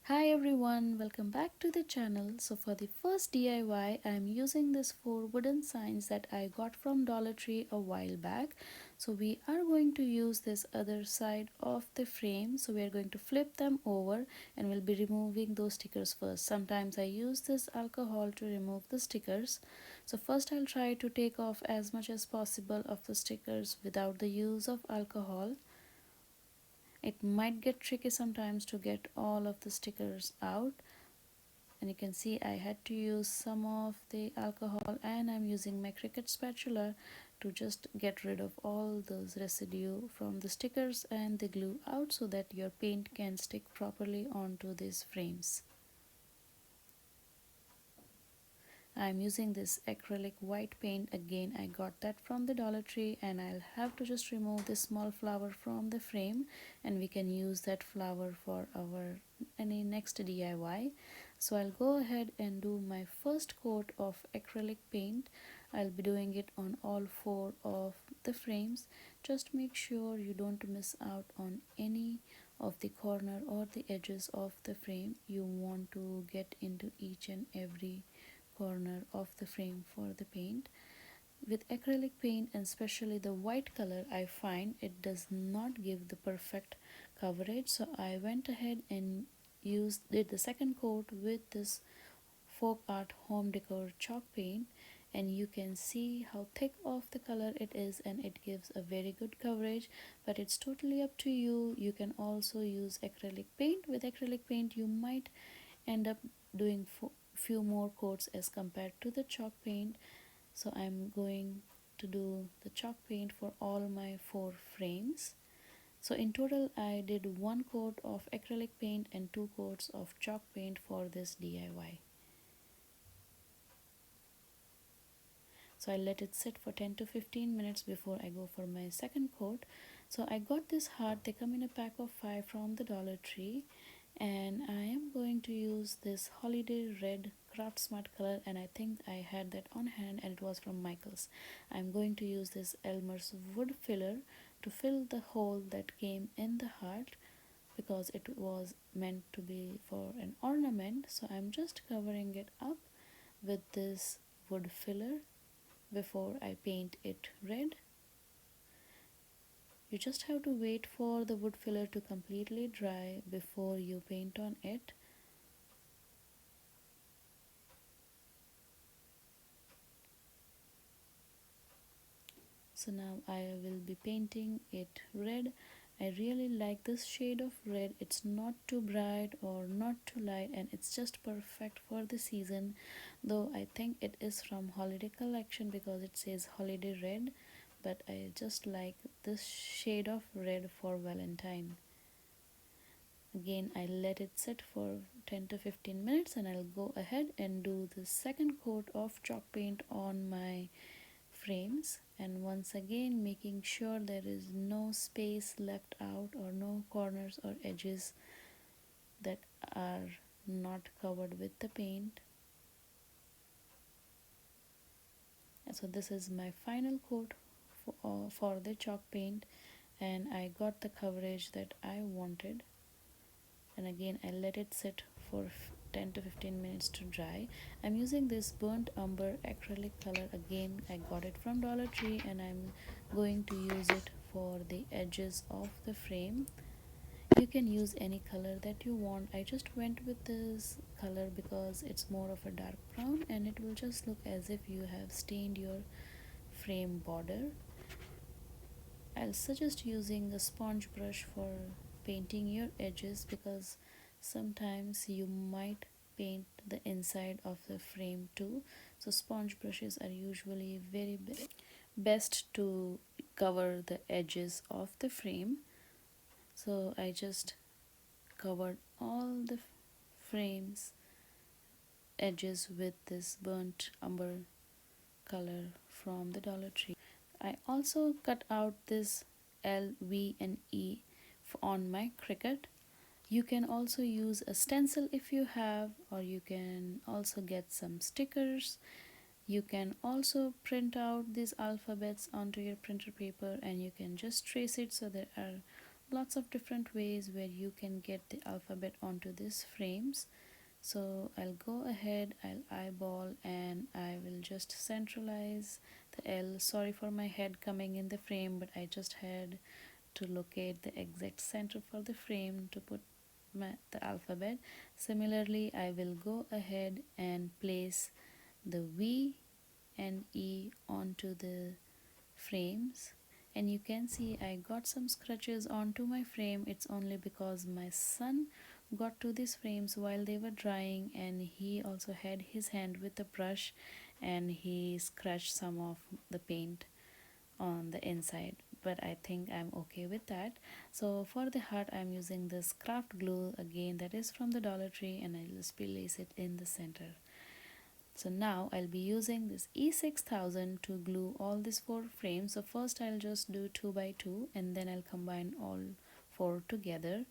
Hi everyone, welcome back to the channel. So for the first DIY, I am using this 4 wooden signs that I got from Dollar Tree a while back. So we are going to use this other side of the frame. So we are going to flip them over and we'll be removing those stickers first. Sometimes I use this alcohol to remove the stickers. So first I'll try to take off as much as possible of the stickers without the use of alcohol. It might get tricky sometimes to get all of the stickers out, and you can see I had to use some of the alcohol, and I'm using my Cricut spatula to just get rid of all those residue from the stickers and the glue out so that your paint can stick properly onto these frames. I'm using this acrylic white paint. Again, I got that from the Dollar Tree, and I'll have to just remove this small flower from the frame, and we can use that flower for our any next DIY. So I'll go ahead and do my first coat of acrylic paint. I'll be doing it on all 4 of the frames. Just make sure you don't miss out on any of the corner or the edges of the frame. You want to get into each and every corner of the frame for the paint. With acrylic paint, and especially the white color, I find it does not give the perfect coverage, so I went ahead and did the second coat with this folk art home decor chalk paint, and you can see how thick of the color it is, and it gives a very good coverage. But it's totally up to you. You can also use acrylic paint. With acrylic paint you might end up doing few more coats as compared to the chalk paint. So I'm going to do the chalk paint for all my 4 frames. So in total I did 1 coat of acrylic paint and 2 coats of chalk paint for this DIY. So I let it sit for 10 to 15 minutes before I go for my second coat. So I got this heart. They come in a pack of 5 from the Dollar Tree, and I am going to use this holiday red craft smart color, and I think I had that on hand and it was from Michaels. I'm going to use this Elmer's wood filler to fill the hole that came in the heart, because it was meant to be for an ornament. So I'm just covering it up with this wood filler before I paint it red. You just have to wait for the wood filler to completely dry before you paint on it. So now I will be painting it red. I really like this shade of red. It's not too bright or not too light, and it's just perfect for the season. Though I think it is from holiday collection because it says holiday red, but I just like this shade of red for Valentine. Again, I let it sit for 10 to 15 minutes, and I'll go ahead and do the second coat of chalk paint on my frames, and once again making sure there is no space left out or no corners or edges that are not covered with the paint. So this is my final coat for the chalk paint, and I got the coverage that I wanted. And again I let it sit for 10 to 15 minutes to dry. I'm using this burnt umber acrylic color. Again, I got it from Dollar Tree, and I'm going to use it for the edges of the frame. You can use any color that you want. I just went with this color because it's more of a dark brown, and it will just look as if you have stained your frame border. I'll suggest using a sponge brush for painting your edges, because sometimes you might paint the inside of the frame too. So sponge brushes are usually very best to cover the edges of the frame. So I just covered all the frames edges with this burnt umber color from the Dollar Tree. I also cut out this L, V and E on my Cricut. You can also use a stencil if you have, or you can also get some stickers. You can also print out these alphabets onto your printer paper, and you can just trace it so there are lots of different ways where you can get the alphabet onto these frames. So I'll go ahead, I'll eyeball, and I will just centralize the L. Sorry for my head coming in the frame, but I just had to locate the exact center for the frame to put the alphabet. Similarly, I will go ahead and place the V and E onto the frames, and you can see I got some scratches onto my frame. It's only because my son got to these frames while they were drying, and he also had his hand with the brush and he scratched some of the paint on the inside, but I think I'm okay with that. So for the heart, I'm using this craft glue again, that is from the Dollar Tree, and I'll just place it in the center. So now I'll be using this E6000 to glue all these four frames. So first I'll just do 2 by 2 and then I'll combine all four together.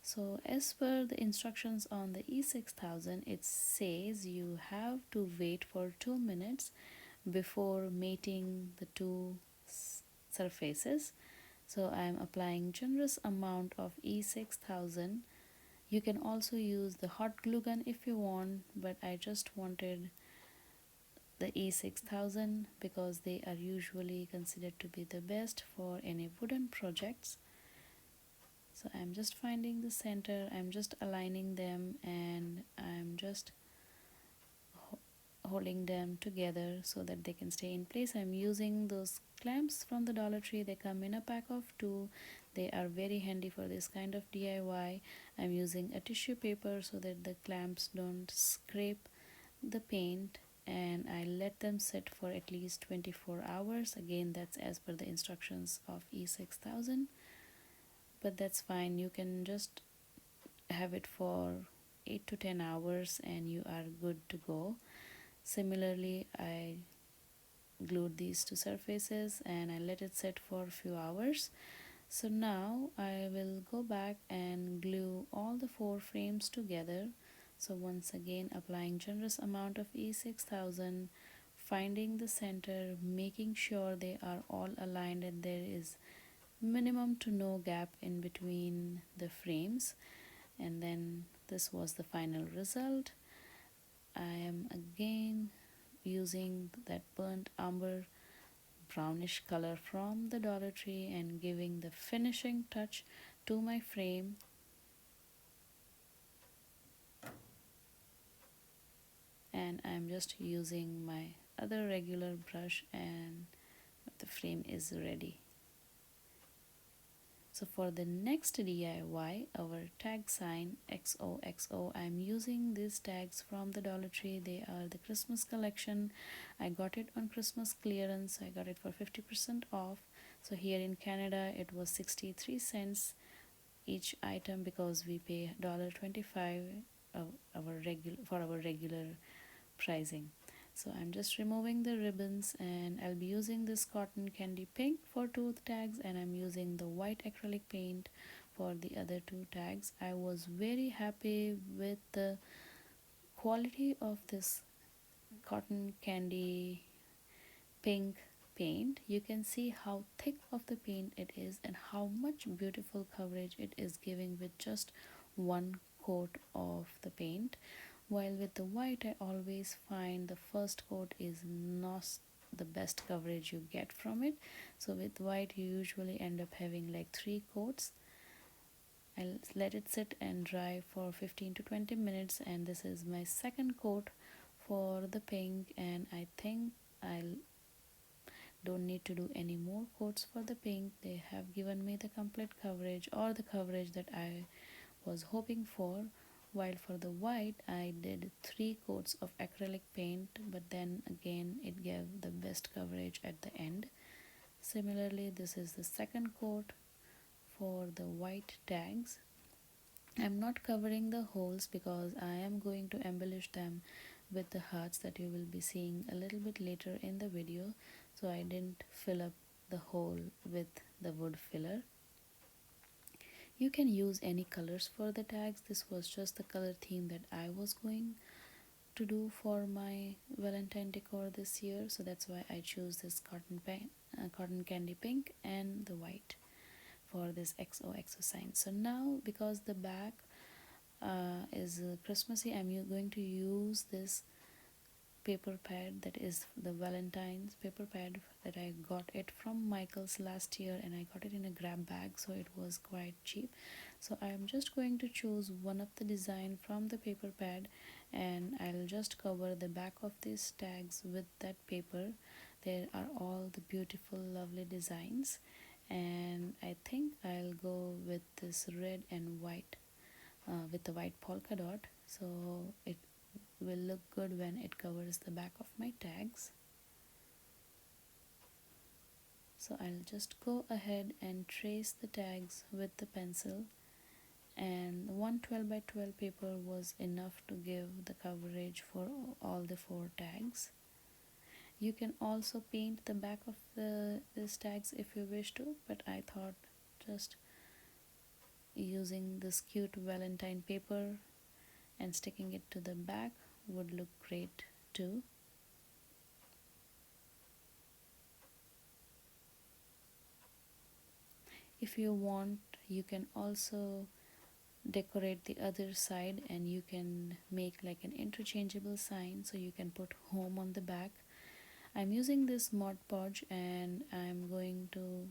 So as per the instructions on the E6000, it says you have to wait for 2 minutes before mating the two surfaces. So I am applying generous amount of E6000. You can also use the hot glue gun if you want, but I just wanted the E6000 because they are usually considered to be the best for any wooden projects. So I'm just finding the center, I'm just aligning them, and I'm just holding them together so that they can stay in place. I'm using those clamps from the Dollar Tree. They come in a pack of 2. They are very handy for this kind of DIY. I'm using a tissue paper so that the clamps don't scrape the paint, and I let them sit for at least 24 hours. Again, that's as per the instructions of E6000, but that's fine. You can just have it for 8 to 10 hours and you are good to go. Similarly, I glued these two surfaces and I let it sit for a few hours. So now I will go back and glue all the four frames together. So once again, applying generous amount of E6000, finding the center, making sure they are all aligned and there is minimum to no gap in between the frames. And then this was the final result. I am again using that burnt umber brownish color from the Dollar Tree and giving the finishing touch to my frame. And I'm just using my other regular brush and the frame is ready. So for the next DIY, our tag sign XOXO, I'm using these tags from the Dollar Tree. They are the Christmas collection. I got it on Christmas clearance. I got it for 50% off. So here in Canada, it was 63 cents each item because we pay $1.25 for our regular pricing. So I'm just removing the ribbons and I'll be using this cotton candy pink for two tags, and I'm using the white acrylic paint for the other two tags. I was very happy with the quality of this cotton candy pink paint. You can see how thick of the paint it is and how much beautiful coverage it is giving with just one coat of the paint. While with the white, I always find the first coat is not the best coverage you get from it. So with white, you usually end up having like 3 coats. I'll let it sit and dry for 15 to 20 minutes, and this is my second coat for the pink, and I think I'll don't need to do any more coats for the pink. They have given me the complete coverage, or the coverage that I was hoping for. While for the white, I did 3 coats of acrylic paint, but then again it gave the best coverage at the end. Similarly, this is the second coat for the white tags. I'm not covering the holes because I am going to embellish them with the hearts that you will be seeing a little bit later in the video, so I didn't fill up the hole with the wood filler. You can use any colors for the tags. This was just the color theme that I was going to do for my Valentine decor this year, so that's why I chose this cotton candy pink and the white. for this XOXO sign. So now, because the back is Christmassy, I'm going to use this paper pad, that is the Valentine's paper pad that I got it from Michael's last year, and I got it in a grab bag, so it was quite cheap. So I'm just going to choose one of the design from the paper pad, and I'll just cover the back of these tags with that paper. There are all the beautiful lovely designs, and I think I'll go with this red and white, with the white polka dot, so it will look good when it covers the back of my tags. So I'll just go ahead and trace the tags with the pencil, and 112 by 12 paper was enough to give the coverage for all the 4 tags. You can also paint the back of these tags if you wish to, but I thought just using this cute Valentine paper and sticking it to the back would look great too. If you want, you can also decorate the other side, and you can make like an interchangeable sign, so you can put home on the back. I'm using this Mod Podge, and I'm going to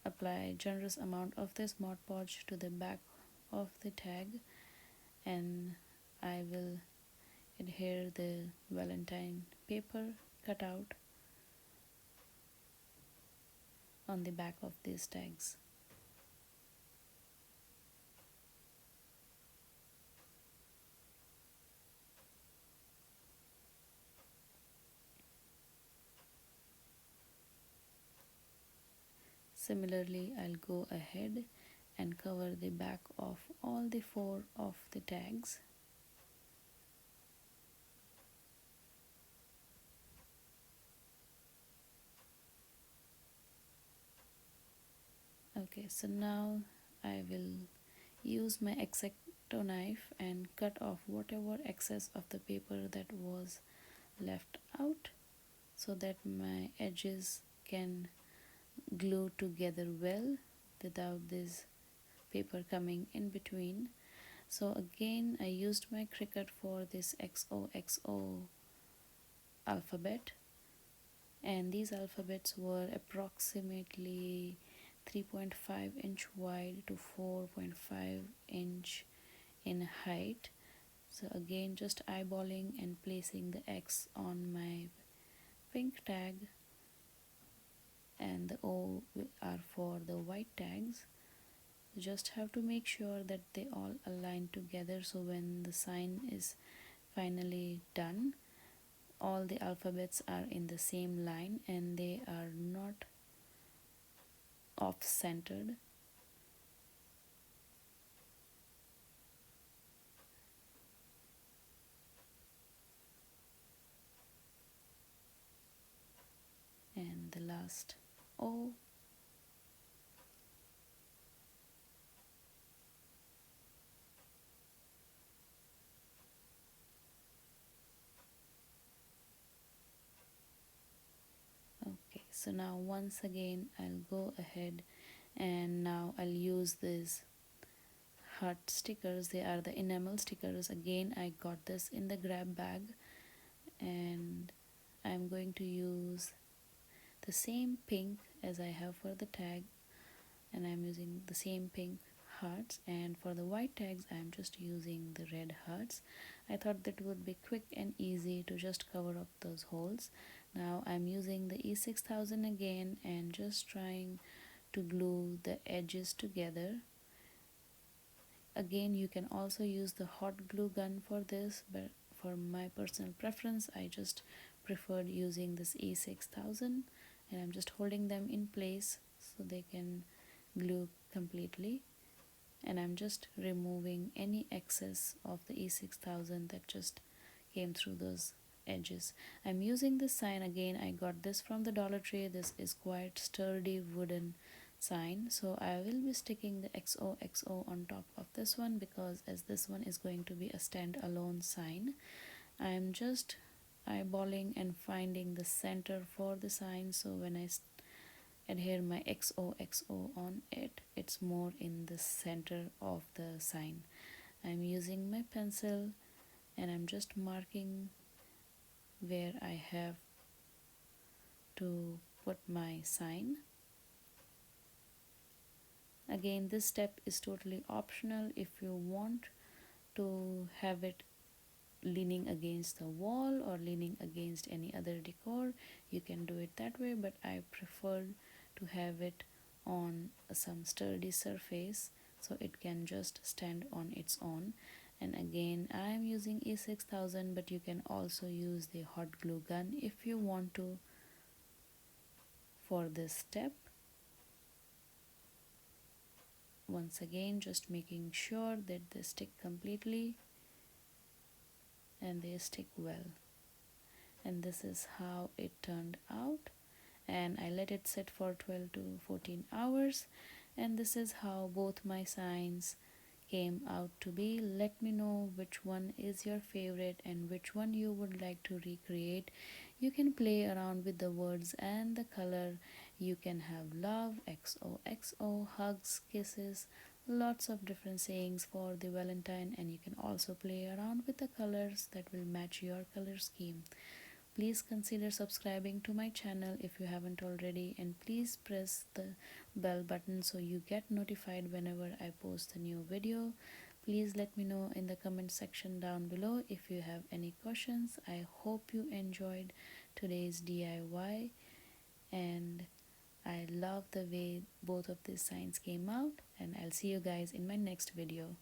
apply generous amount of this Mod Podge to the back of the tag, and I will adhere the Valentine paper cutout on the back of these tags. Similarly, I'll go ahead and cover the back of all the 4 of the tags. Okay, so now I will use my X-Acto knife and cut off whatever excess of the paper that was left out, so that my edges can glue together well without this paper coming in between. So again, I used my Cricut for this XOXO alphabet, and these alphabets were approximately 3.5 inch wide to 4.5 inch in height. So again, just eyeballing and placing the X on my pink tag, and the O are for the white tags. You just have to make sure that they all align together, so when the sign is finally done, all the alphabets are in the same line and they are not off-centered. And the last O. Okay, so now once again I'll go ahead and now I'll use these heart stickers. They are the enamel stickers. Again, I got this in the grab bag, and I'm going to use the same pink as I have for the tag, and I'm using the same pink hearts, and for the white tags I'm just using the red hearts. I thought that would be quick and easy to just cover up those holes. Now I'm using the E6000 again and just trying to glue the edges together. Again, you can also use the hot glue gun for this, but for my personal preference I just preferred using this E6000, and I'm just holding them in place so they can glue completely, and I'm just removing any excess of the E6000 that just came through those edges. I'm using this sign again. I got this from the Dollar Tree. This is quite sturdy wooden sign, so I will be sticking the XOXO on top of this one, because as this one is going to be a stand-alone sign, I'm just eyeballing and finding the center for the sign. So when I adhere my XOXO on it. It's more in the center of the sign. I'm using my pencil and I'm just marking where I have to put my sign. Again, this step is totally optional. If you want to have it leaning against the wall or leaning against any other decor, you can do it that way, but I prefer to have it on some sturdy surface so it can just stand on its own. And again, I am using E6000, but you can also use the hot glue gun if you want to for this step. Once again, just making sure that they stick completely and they stick well. And this is how it turned out, and I let it sit for 12 to 14 hours, and this is how both my signs came out to be. Let me know which one is your favorite and which one you would like to recreate. You can play around with the words and the color. You can have love, XOXO, hugs, kisses, lots of different sayings for the Valentine, and you can also play around with the colors that will match your color scheme. Please consider subscribing to my channel if you haven't already, and please press the bell button so you get notified whenever I post a new video. Please let me know in the comment section down below if you have any questions. I hope you enjoyed today's DIY, and I love the way both of these signs came out, and I'll see you guys in my next video.